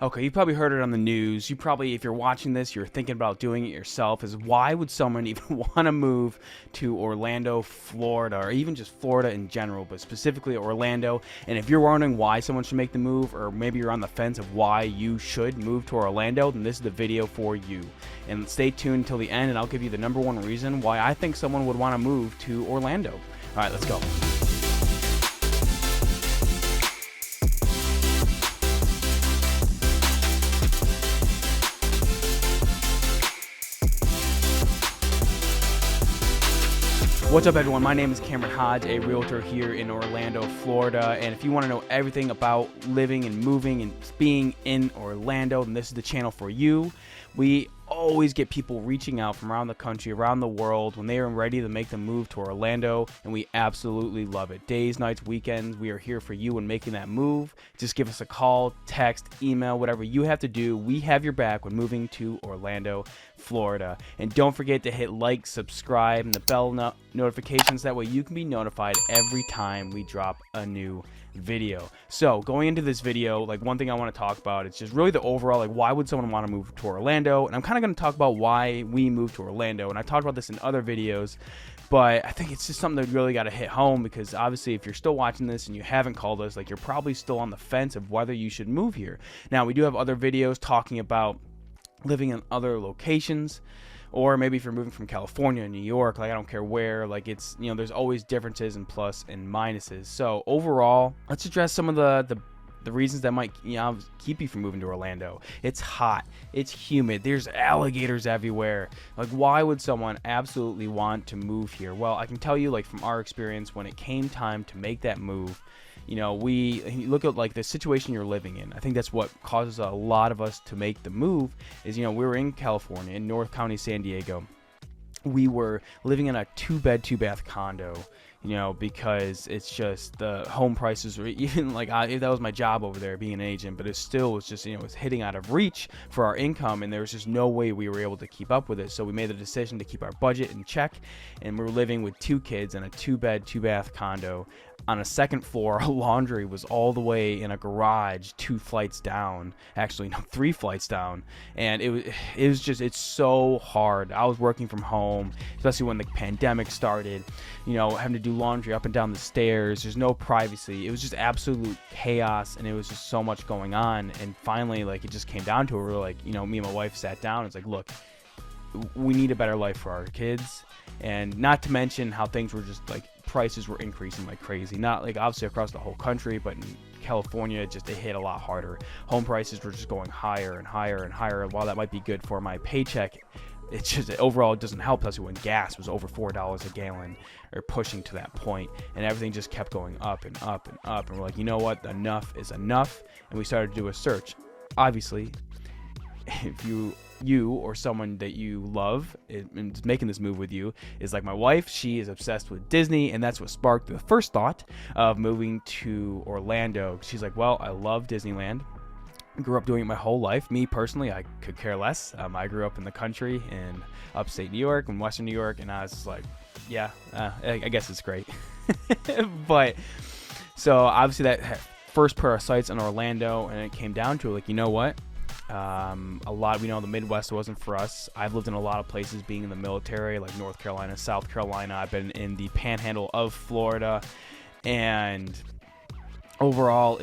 Okay, you probably heard it on the news. You probably, if you're watching this, you're thinking about doing it yourself. Is why would someone even want to move to Orlando, Florida, or even just Florida in general, but specifically Orlando? And if you're wondering why someone should make the move, or maybe you're on the fence of why you should move to Orlando, then this is the video for you. And stay tuned until the end, and I'll give you the number one reason why I think someone would want to move to Orlando. All right, let's go. What's up, everyone? My name is Cameron Hodge, a realtor here in Orlando, Florida. And if you want to know everything about living and moving and being in Orlando, then this is the channel for you. We always get people reaching out from around the country, around the world, when they are ready to make the move to Orlando, and we absolutely love it. Days, nights, weekends, we are here for you in making that move. Just give us a call, text, email, whatever you have to do. We have your back when moving to Orlando, Florida. And don't forget to hit like, subscribe, and the bell notifications. That way you can be notified every time we drop a new video. So going into this video, like, one thing I want to talk about, it's just really the overall, like, why would someone want to move to Orlando? And I'm kind of going to talk about why we moved to Orlando, and I talked about this in other videos, but I think it's just something that really got to hit home, because obviously if you're still watching this and you haven't called us, like, you're probably still on the fence of whether you should move here. Now, we do have other videos talking about living in other locations, or maybe if you're moving from California, New York, like, I don't care where, like, it's, you know, there's always differences and plus and minuses. So overall, let's address some of the reasons that might, you know, keep you from moving to Orlando. It's hot, it's humid, there's alligators everywhere. Like, why would someone absolutely want to move here? Well, I can tell you, like, from our experience, when it came time to make that move, you know, we look at, like, the situation you're living in. I think that's what causes a lot of us to make the move is, you know, we were in California, in North County, San Diego. We were living in a 2-bed, 2-bath condo, you know, because it's just the home prices were even, like, that was my job over there, being an agent, but it still was just, you know, it was hitting out of reach for our income, and there was just no way we were able to keep up with it. So we made the decision to keep our budget in check, and we were living with 2 kids in a 2-bed, 2-bath condo. On a second floor, our laundry was all the way in a garage 2 flights down, actually no, 3 flights down, and it was just, it's so hard. I was working from home, especially when the pandemic started, you know, having to do laundry up and down the stairs. There's no privacy. It was just absolute chaos, and it was just so much going on. And finally, like, it just came down to it. We were like, you know, me and my wife sat down, it's like, look, we need a better life for our kids. And not to mention how things were just, like, prices were increasing like crazy. Not like obviously across the whole country, but in California, just it hit a lot harder. Home prices were just going higher and higher and higher. And while that might be good for my paycheck, it's just overall it doesn't help, especially when gas was over $4 a gallon, or pushing to that point, and everything just kept going up and up and up. And we're like, you know what, enough is enough. And we started to do a search. Obviously, if you or someone that you love and making this move with you is like my wife, she is obsessed with Disney, and that's what sparked the first thought of moving to Orlando. She's like, well, I love Disneyland. Grew up doing it my whole life. Me personally, I could care less. I grew up in the country in upstate New York and Western New York, and I was just like, yeah, I guess it's great. But so obviously that first put our sights on Orlando, and it came down to, like, you know what, we know the Midwest wasn't for us. I've lived in a lot of places being in the military, like North Carolina, South Carolina. I've been in the panhandle of Florida, and overall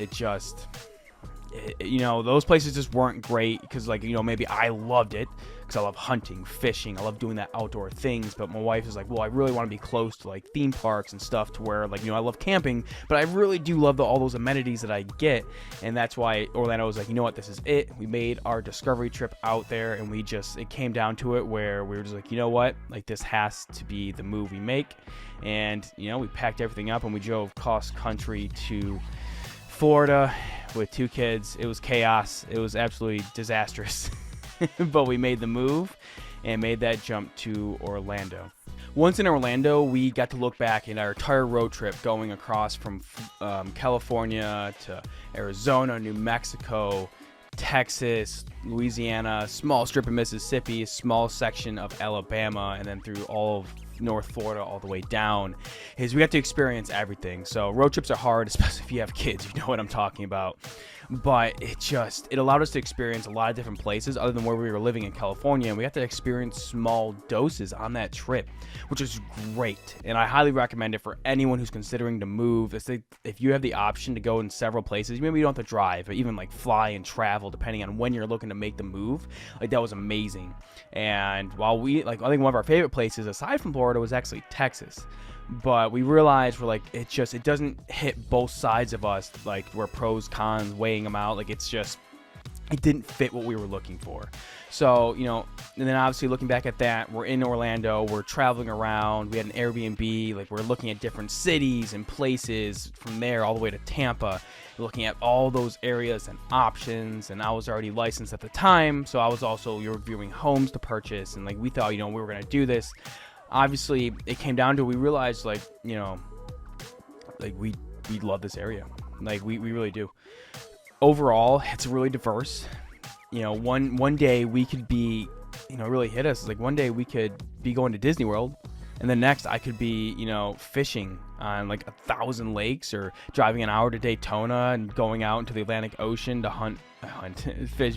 you know, those places just weren't great, because, like, you know, maybe I loved it because I love hunting, fishing, I love doing that outdoor things, but my wife is like, well, I really want to be close to, like, theme parks and stuff, to where, like, you know, I love camping, but I really do love all those amenities that I get. And that's why Orlando was like, you know what, this is it. We made our discovery trip out there, and it came down to it where we were just like, you know what, like, this has to be the move we make. And, you know, we packed everything up and we drove cross country to Florida with 2 kids. It was chaos. It was absolutely disastrous. But we made the move and made that jump to Orlando. Once in Orlando, we got to look back at our entire road trip going across from California to Arizona, New Mexico, Texas, Louisiana, small strip of Mississippi, small section of Alabama, and then through all of North Florida all the way down, is we got to experience everything. So road trips are hard, especially if you have kids. You know what I'm talking about. But it allowed us to experience a lot of different places other than where we were living in California, and we got to experience small doses on that trip, which is great. And I highly recommend it for anyone who's considering to move. If you have the option to go in several places, maybe you don't have to drive, but even like fly and travel, depending on when you're looking to make the move, like that was amazing. And while I think one of our favorite places aside from Florida was actually Texas. But we realized it doesn't hit both sides of us, like we're pros, cons, weighing them out. Like it didn't fit what we were looking for. So, and then obviously looking back at that, we're in Orlando, we're traveling around, we had an Airbnb, like we're looking at different cities and places from there all the way to Tampa, looking at all those areas and options. And I was already licensed at the time, so I was also reviewing homes to purchase, and like we thought, we were going to do this. Obviously, it came down to, we realized, we love this area. Like, we really do. Overall, it's really diverse. One day we could be, really hit us. Like, one day we could be going to Disney World, and then next I could be, fishing on like 1,000 lakes, or driving an hour to Daytona and going out into the Atlantic Ocean to hunt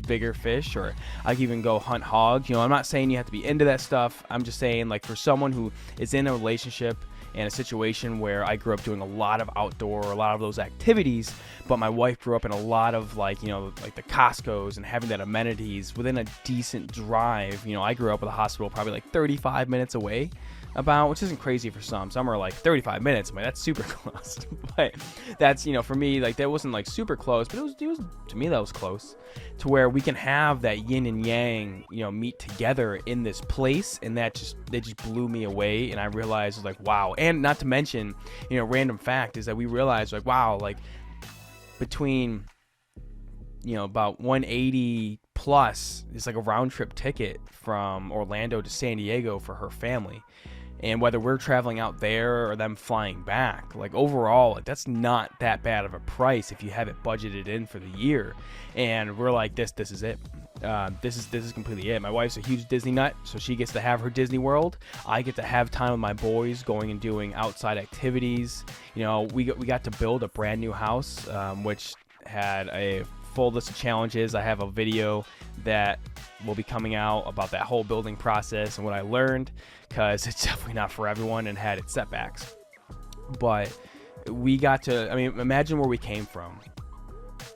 bigger fish, or I could even go hunt hogs. I'm not saying you have to be into that stuff. I'm just saying, like, for someone who is in a relationship and a situation where I grew up doing a lot of outdoor, a lot of those activities, but my wife grew up in a lot of like the Costco's and having that amenities within a decent drive. I grew up with a hospital probably like 35 minutes away, which isn't crazy for some. Some are like 35 minutes. That's super close. But that's, for me, like, that wasn't like super close, but it was to me, that was close to where we can have that yin and yang, meet together in this place. And they just blew me away. And I realized, like, wow. And not to mention, random fact is that we realized, like, wow, like between, about 180 plus is like a round trip ticket from Orlando to San Diego for her family. And whether we're traveling out there or them flying back, like overall, like that's not that bad of a price if you have it budgeted in for the year. And we're like, this is it. This is completely it. My wife's a huge Disney nut, so she gets to have her Disney World. I get to have time with my boys, going and doing outside activities. We got to build a brand new house, which had a full list of challenges. I have a video that will be coming out about that whole building process and what I learned, because it's definitely not for everyone and had its setbacks. But we got to, imagine where we came from.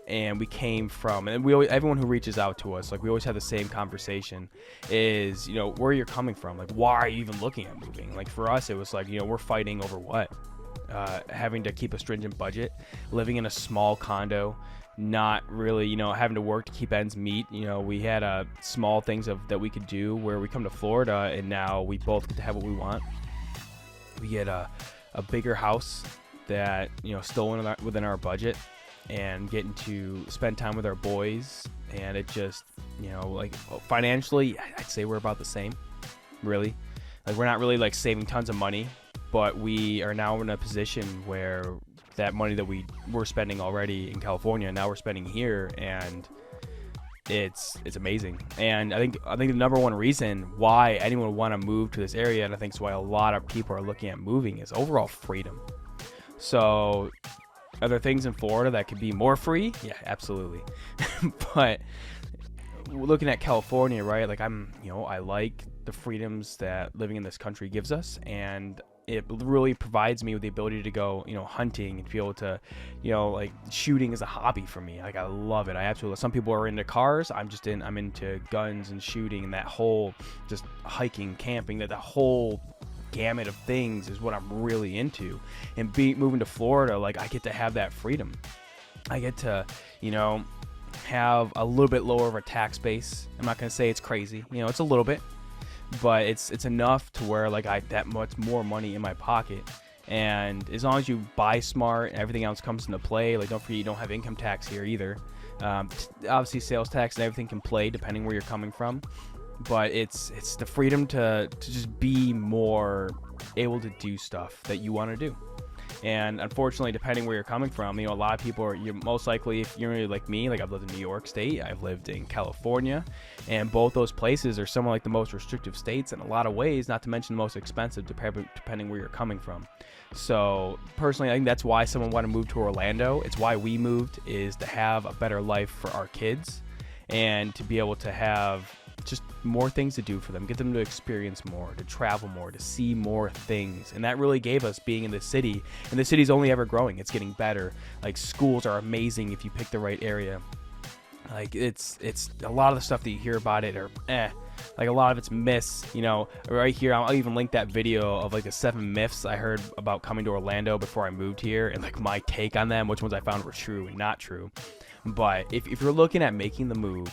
And everyone who reaches out to us, like, we always have the same conversation is, where you're coming from. Like, why are you even looking at moving? Like, for us, it was like, we're fighting over what? Having to keep a stringent budget, living in a small condo, not really, having to work to keep ends meet. We had small things that we could do where we come to Florida, and now we both get to have what we want. We get a bigger house that, still within our budget, and getting to spend time with our boys. And it just, like, financially, I'd say we're about the same, really. Like, we're not really like saving tons of money, but we are now in a position where that money that we were spending already in California, now we're spending here, and it's amazing. And I think the number one reason why anyone would want to move to this area, and I think it's why a lot of people are looking at moving, is overall freedom. So are there things in Florida that could be more free? Yeah, absolutely. But looking at California, right? Like, I like the freedoms that living in this country gives us, and it really provides me with the ability to go, hunting, and be able to, like, shooting is a hobby for me. Like, I love it. I absolutely. Some people are into cars. I'm into guns and shooting, and that whole just hiking, camping, that the whole gamut of things is what I'm really into. And moving to Florida, like, I get to have that freedom. I get to, have a little bit lower of a tax base. I'm not gonna say it's crazy. It's a little bit. But it's enough to where, like, I that much more money in my pocket. And as long as you buy smart and everything else comes into play, like, don't forget you don't have income tax here either. Obviously sales tax and everything can play depending where you're coming from, but it's the freedom to just be more able to do stuff that you want to do. And unfortunately, depending where you're coming from, a lot of people are, you're most likely, if you're really like me, like I've lived in New York State, I've lived in California, and both those places are some of like the most restrictive states in a lot of ways, not to mention the most expensive depending where you're coming from. So personally, I think that's why someone want to move to Orlando. It's why we moved, is to have a better life for our kids and to be able to have just more things to do for them, get them to experience more, to travel more, to see more things. And that really gave us being in the city, and the city's only ever growing. It's getting better. Like, schools are amazing if you pick the right area. Like, it's a lot of the stuff that you hear about it are like a lot of it's myths. Right here, I'll even link that video of like the 7 myths I heard about coming to Orlando before I moved here, and like my take on them, which ones I found were true and not true. But if you're looking at making the move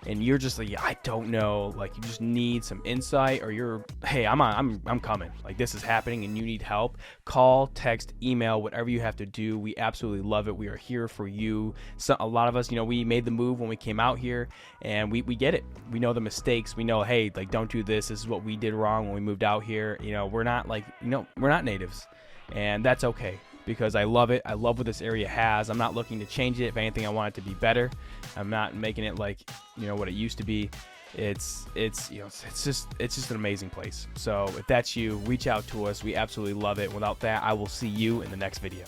and you're just like, yeah, I don't know, like you just need some insight, or you're, hey, I'm coming, like this is happening and you need help, call, text, email, whatever you have to do. We absolutely love it. We are here for you. So a lot of us, we made the move when we came out here, and we get it. We know the mistakes. We know, hey, like don't do this. This is what we did wrong when we moved out here. We're not like, we're not natives, and that's okay. Because I love it. I love what this area has. I'm not looking to change it. If anything, I want it to be better. I'm not making it like, what it used to be. It's just an amazing place. So if that's you, reach out to us. We absolutely love it. Without that, I will see you in the next video.